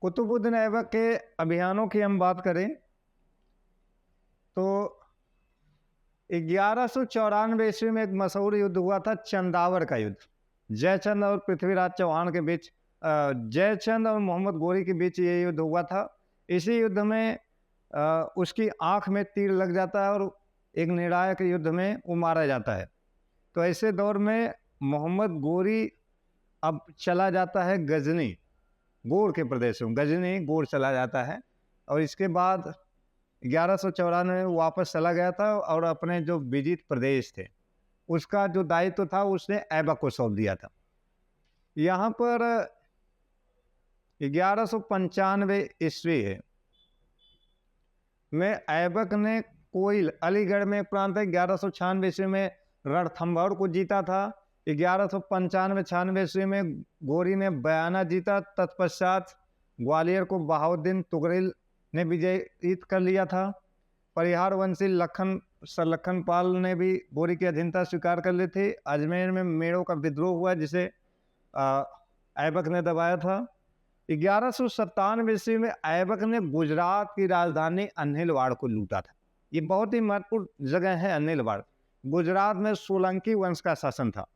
कुतुबुद्दीन ऐबक के अभियानों की हम बात करें तो 1194 ईस्वी में एक मशहूर युद्ध हुआ था, चंदावर का युद्ध। जयचंद और पृथ्वीराज चौहान के बीच, जयचंद और मोहम्मद गोरी के बीच ये युद्ध हुआ था। इसी युद्ध में उसकी आंख में तीर लग जाता है और एक निर्णायक युद्ध में वो मारा जाता है। तो ऐसे दौर में मोहम्मद गोरी अब चला जाता है गजनी, गोर के प्रदेश में, गजनी गोर चला जाता है। और इसके बाद 1194 में वापस चला गया था और अपने जो विजित प्रदेश थे उसका जो दायित्व था उसने ऐबक को सौंप दिया था। यहाँ पर 1195 ईस्वी में ऐबक ने कोइल, अलीगढ़ में एक प्रांत है, 1196 ईस्वी में रणथंभौर को जीता था। 1195-96 ईस्वी में गोरी ने बयाना जीता। तत्पश्चात ग्वालियर को बहाउद्दीन तुगरिल ने विजयित कर लिया था। परिहार वंशी लखन पाल ने भी गोरी की अधीनता स्वीकार कर ली थी। अजमेर में मेड़ों का विद्रोह हुआ जिसे ऐबक ने दबाया था। 1197 ईस्वी में ऐबक ने गुजरात की राजधानी अनिलवाड़ को लूटा था। ये बहुत ही महत्वपूर्ण जगह है अनिलवाड़। गुजरात में सोलंकी वंश का शासन था।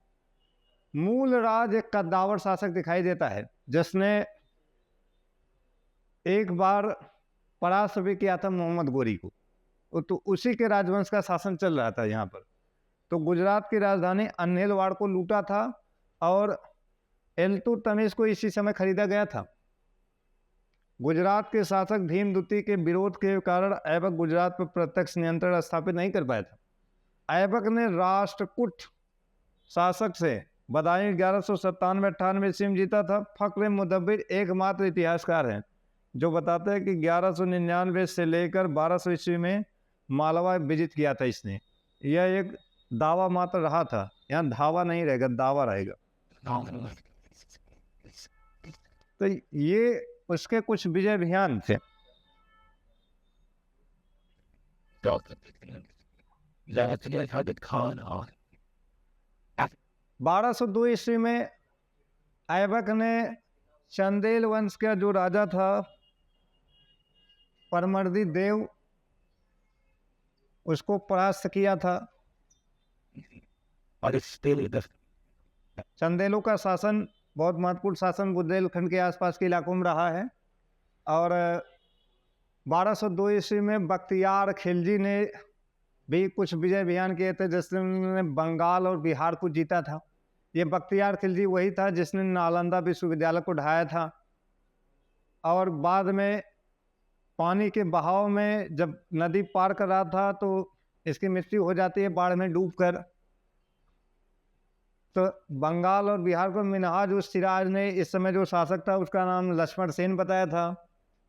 मूल राज एक कद्दावर शासक दिखाई देता है जिसने एक बार परास्त भी किया था मोहम्मद गोरी को, तो उसी के राजवंश का शासन चल रहा था यहाँ पर। तो गुजरात की राजधानी अनिलवाड़ को लूटा था और इल्तुतमिश को इसी समय खरीदा गया था। गुजरात के शासक भीमदुती के विरोध के कारण ऐबक गुजरात पर प्रत्यक्ष नियंत्रण स्थापित नहीं कर पाया था। ऐबक ने राष्ट्रकूट शासक से बदायूं 1197-98 ईस्वी में जीता था। फक्र मुदब्बिर एकमात्र इतिहासकार हैं जो बताते हैं कि 1199 से लेकर 1200 ईस्वी में मालवा विजित किया था इसने। यह एक दावा मात्र रहा था, यहाँ धावा नहीं रहेगा, दावा रहेगा। तो ये उसके कुछ विजय अभियान थे। 1202 ईस्वी में ऐबक ने चंदेल वंश का जो राजा था परमर्दी देव, उसको परास्त किया था। चंदेलों का शासन बहुत महत्वपूर्ण शासन बुंदेलखंड के आसपास के इलाकों में रहा है। और 1202 ईस्वी में बख्तियार खिलजी ने भी कुछ विजय अभियान किए थे जिसने बंगाल और बिहार को जीता था। ये बख्तियार खिलजी वही था जिसने नालंदा विश्वविद्यालय को ढाया था। और बाद में पानी के बहाव में जब नदी पार कर रहा था तो इसकी मृत्यु हो जाती है बाढ़ में डूबकर। तो बंगाल और बिहार को मिनहाज उस सिराज ने, इस समय जो शासक था उसका नाम लक्ष्मण सेन बताया था,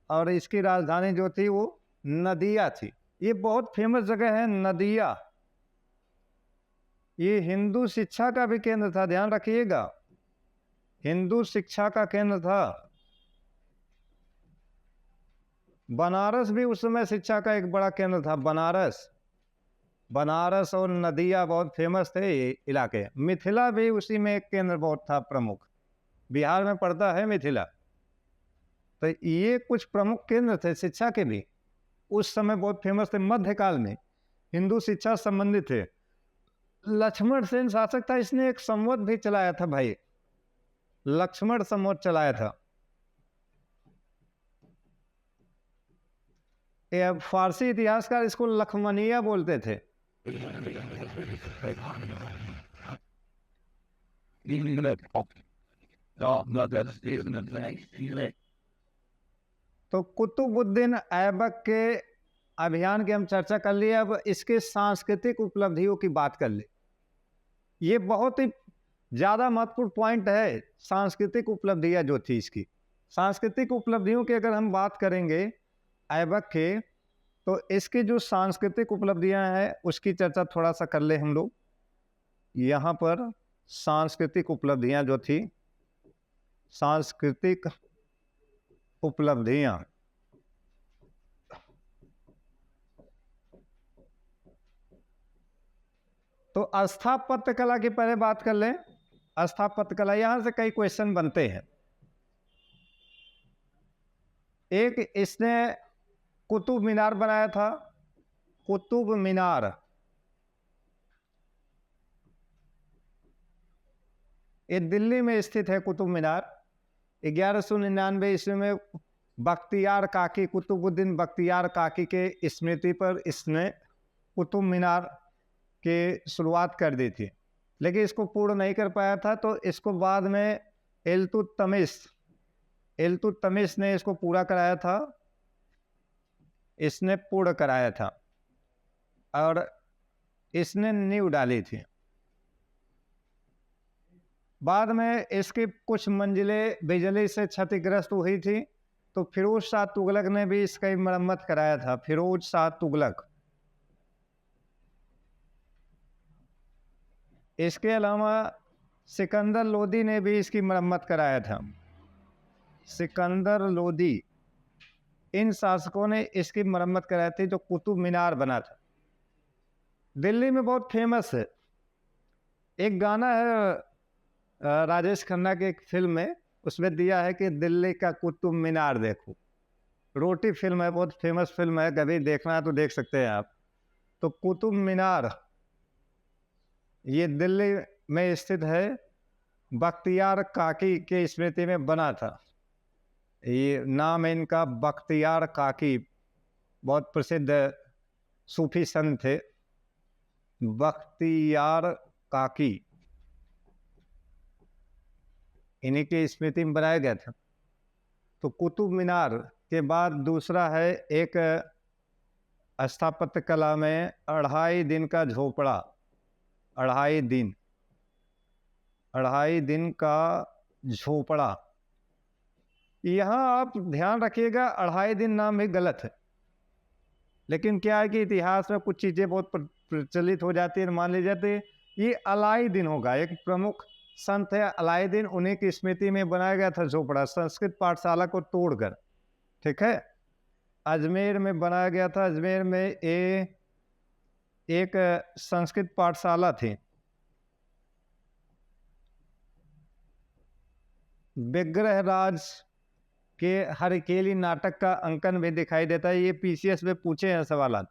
और इसकी राजधानी जो थी वो नदिया थी। ये बहुत फेमस जगह है नदिया। ये हिंदू शिक्षा का भी केंद्र था, ध्यान रखिएगा, हिंदू शिक्षा का केंद्र था। बनारस भी उस समय शिक्षा का एक बड़ा केंद्र था। बनारस और नदिया बहुत फेमस थे ये इलाके। मिथिला भी उसी में एक केंद्र बहुत था प्रमुख, बिहार में पड़ता है मिथिला। तो ये कुछ प्रमुख केंद्र थे शिक्षा के भी, उस समय बहुत फेमस थे। मध्यकाल में हिंदू शिक्षा संबंधित थे। लक्ष्मण सेन शासक था, इसने एक संवत भी चलाया था भाई, लक्ष्मण संवत चलाया था। ये फारसी इतिहासकार इसको लखमनिया बोलते थे। तो कुतुबुद्दीन ऐबक के अभियान की हम चर्चा कर लिए। अब इसके सांस्कृतिक उपलब्धियों की बात कर ले। ये बहुत ही ज़्यादा महत्वपूर्ण पॉइंट है, सांस्कृतिक उपलब्धियां जो थी इसकी। सांस्कृतिक उपलब्धियों की अगर हम बात करेंगे ऐबक के, तो इसकी जो सांस्कृतिक उपलब्धियां हैं उसकी चर्चा थोड़ा सा कर ले हम लोग। यहाँ पर सांस्कृतिक उपलब्धियां जो थी, सांस्कृतिक उपलब्धियां, तो स्थापत्य कला की पहले बात कर लें। स्थापत्य कला, यहाँ से कई क्वेश्चन बनते हैं। एक इसने कुतुब मीनार बनाया था, कुतुब मीनार। ये दिल्ली में स्थित है कुतुब मीनार। 1199 ईस्वी में बख्तियार काकी, कुतुबुद्दीन बख्तियार काकी के स्मृति पर इसने कुतुब मीनार की शुरुआत कर दी थी, लेकिन इसको पूर्ण नहीं कर पाया था। तो इसको बाद में इल्तुतमिश ने इसको पूरा कराया था, इसने पूर्ण कराया था और इसने नींव डाली थी। बाद में इसकी कुछ मंजिलें बिजली से क्षतिग्रस्त हुई थी, तो फिरोज शाह तुगलक ने भी इसकी मरम्मत कराया था। फिरोज शाह तुगलक। इसके अलावा सिकंदर लोदी ने भी इसकी मरम्मत कराया था। सिकंदर लोदी, इन शासकों ने इसकी मरम्मत कराई थी जो कुतुब मीनार बना था। दिल्ली में बहुत फेमस है, एक गाना है राजेश खन्ना की एक फिल्म में, उसमें दिया है कि दिल्ली का कुतुब मीनार देखो। रोटी फिल्म है, बहुत फेमस फिल्म है, कभी देखना है तो देख सकते हैं आप। तो कुतुब मीनार ये दिल्ली में स्थित है, बख्तियार काकी के स्मृति में बना था। ये नाम है इनका बख्तियार काकी, बहुत प्रसिद्ध सूफी संत थे बख्तियार काकी, इन्हीं की स्मृति में बनाया गया था। तो कुतुब मीनार के बाद दूसरा है एक स्थापत्य कला में 2.5 दिन का झोपड़ा। 2.5 दिन का झोपड़ा। यहाँ आप ध्यान रखिएगा, 2.5 दिन नाम भी गलत है, लेकिन क्या है कि इतिहास में कुछ चीज़ें बहुत प्रचलित हो जाती है, मान ली जाती है। ये अलाउद्दीन होगा, एक प्रमुख संत है अलाउद्दीन, उन्हीं की स्मृति में बनाया गया था झोपड़ा, संस्कृत पाठशाला को तोड़कर। ठीक है, अजमेर में बनाया गया था। अजमेर में एक संस्कृत पाठशाला थी। विग्रहराज के हरकेली नाटक का अंकन भी दिखाई देता है, ये पीसीएस में पूछे हैं सवाल।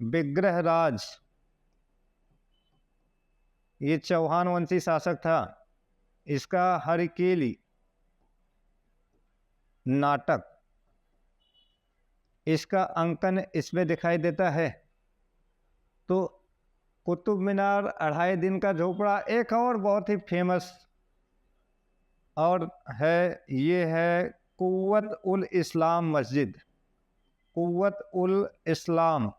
विग्रहराज ये चौहान वंशी शासक था, इसका हरकेली नाटक, इसका अंकन इसमें दिखाई देता है। तो कुतुब मीनार, 2.5 दिन का झोपड़ा। एक और बहुत ही फेमस और है, ये है कुव्वत उल इस्लाम मस्जिद। कुव्वत उल इस्लाम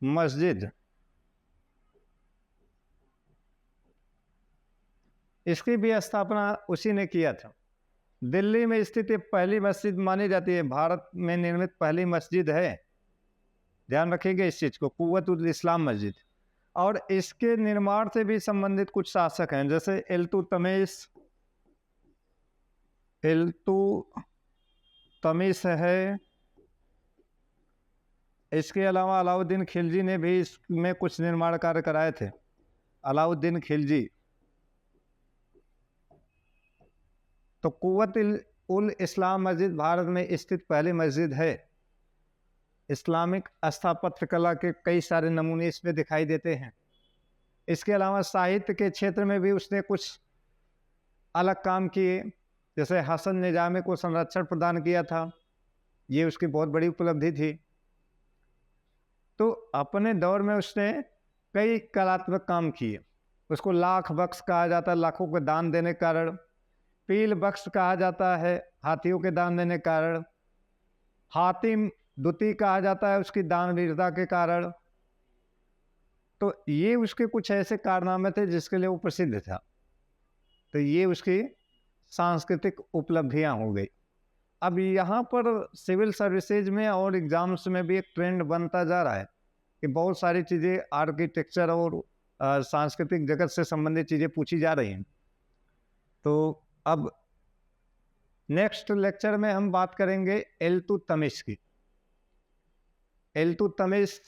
मस्जिद, इसकी भी स्थापना उसी ने किया था। दिल्ली में स्थित पहली मस्जिद मानी जाती है, भारत में निर्मित पहली मस्जिद है, ध्यान रखिएगा इस चीज़ को, कुव्वत उल इस्लाम मस्जिद। और इसके निर्माण से भी संबंधित कुछ शासक हैं, जैसे इल्तुतमिश है। इसके अलावा अलाउद्दीन खिलजी ने भी इसमें कुछ निर्माण कार्य कराए थे। अलाउद्दीन खिलजी। तो कुव्वत उल इस्लाम मस्जिद भारत में स्थित पहली मस्जिद है। इस्लामिक स्थापत्य कला के कई सारे नमूने इसमें दिखाई देते हैं। इसके अलावा साहित्य के क्षेत्र में भी उसने कुछ अलग काम किए, जैसे हसन निजामी को संरक्षण प्रदान किया था, ये उसकी बहुत बड़ी उपलब्धि थी। तो अपने दौर में उसने कई कलात्मक काम किए। उसको लाख बख्श कहा जाता है, लाखों के दान देने के कारण। पील बख्श कहा जाता है, हाथियों के दान देने के कारण। हातिम द्वितीय कहा जाता है उसकी दानवीरता के कारण। तो ये उसके कुछ ऐसे कारनामे थे जिसके लिए वो प्रसिद्ध था। तो ये उसकी सांस्कृतिक उपलब्धियां हो गई। अब यहाँ पर सिविल सर्विसेज में और एग्जाम्स में भी एक ट्रेंड बनता जा रहा है कि बहुत सारी चीज़ें आर्किटेक्चर और सांस्कृतिक जगत से संबंधित चीज़ें पूछी जा रही हैं। तो अब नेक्स्ट लेक्चर में हम बात करेंगे इल्तुतमिश की। इल्तुतमिश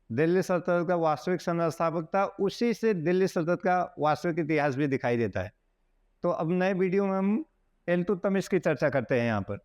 दिल्ली सल्तनत का वास्तविक संस्थापक था, उसी से दिल्ली सल्तनत का वास्तविक इतिहास भी दिखाई देता है। तो अब नए वीडियो में हम इल्तुतमिश की चर्चा करते हैं यहाँ पर।